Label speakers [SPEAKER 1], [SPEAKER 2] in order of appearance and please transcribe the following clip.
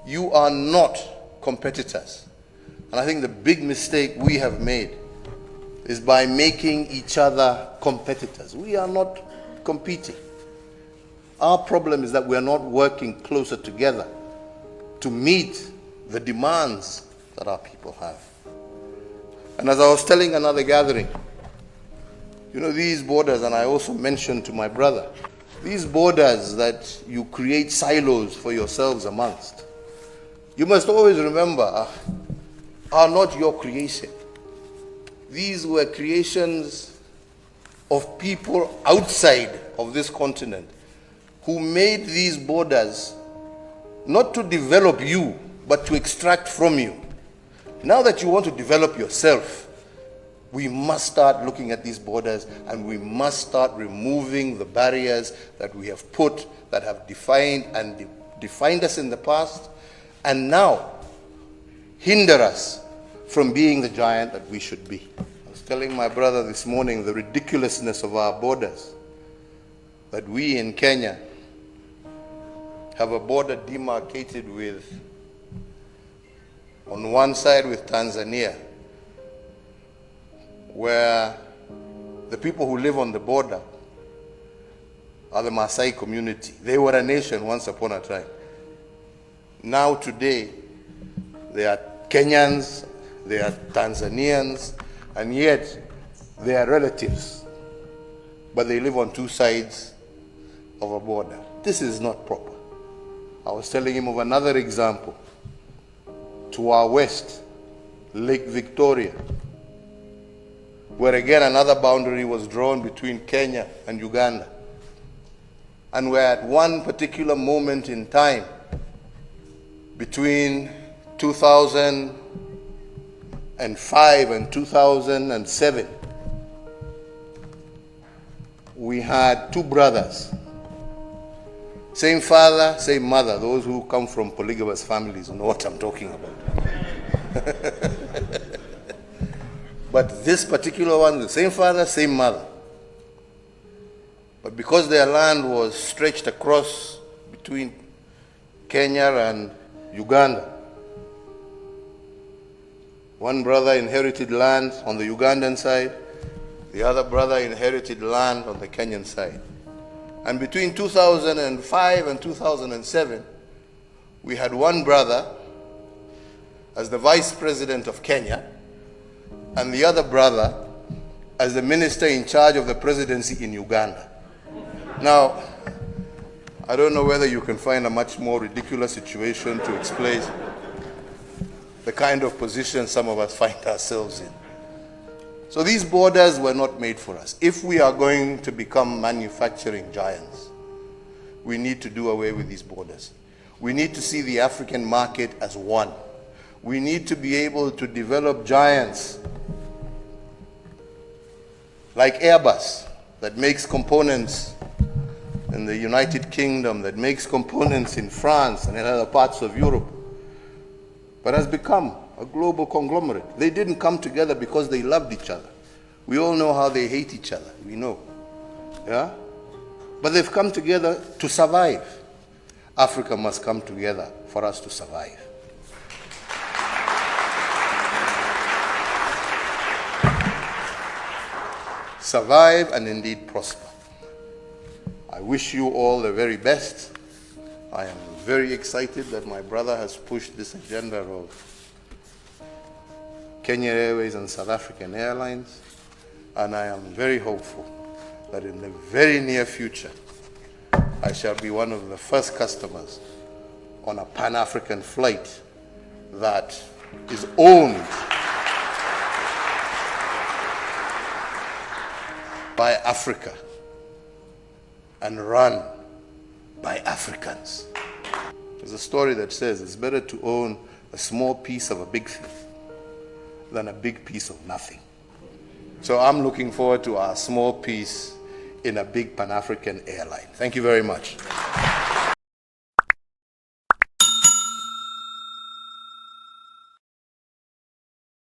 [SPEAKER 1] You are not competitors. And I think the big mistake we have made is by making each other competitors. We are not competing. Our problem is that we are not working closer together to meet the demands that our people have. And as I was telling another gathering, you know, these borders, and I also mentioned to my brother, these borders that you create silos for yourselves amongst, you must always remember, are not your creation. These were creations of people outside of this continent who made these borders not to develop you, but to extract from you. Now that you want to develop yourself, we must start looking at these borders, and we must start removing the barriers that we have put, that have defined us in the past, and now hinder us from being the giant that we should be. I was telling my brother this morning the ridiculousness of our borders, that we in Kenya have a border demarcated with, on one side with Tanzania, where the people who live on the border are the Maasai community. They were a nation once upon a time. Now today, they are Kenyans, they are Tanzanians, and yet they are relatives. But they live on two sides of a border. This is not proper. I was telling him of another example. To our west, Lake Victoria, where again another boundary was drawn between Kenya and Uganda. And where at one particular moment in time, between 2005 and 2007, we had two brothers, same father, same mother. Those who come from polygamous families know what I'm talking about. But this particular one, the same father, same mother. But because their land was stretched across between Kenya and Uganda, one brother inherited land on the Ugandan side, the other brother inherited land on the Kenyan side. And between 2005 and 2007, we had one brother as the vice president of Kenya, and the other brother as the minister in charge of the presidency in Uganda. Now, I don't know whether you can find a much more ridiculous situation to explain the kind of position some of us find ourselves in. So these borders were not made for us. If we are going to become manufacturing giants, we need to do away with these borders. We need to see the African market as one. We need to be able to develop giants like Airbus, that makes components in the United Kingdom, that makes components in France and in other parts of Europe, but has become a global conglomerate. They didn't come together because they loved each other. We all know how they hate each other. We know. Yeah? But they've come together to survive. Africa must come together for us to survive. Survive and indeed prosper. I wish you all the very best. I am very excited that my brother has pushed this agenda of Kenya Airways and South African Airlines, and I am very hopeful that in the very near future, I shall be one of the first customers on a Pan-African flight that is owned by Africa and run by Africans. There's a story that says it's better to own a small piece of a big thing than a big piece of nothing. So I'm looking forward to our small piece in a big Pan-African airline. Thank you very much.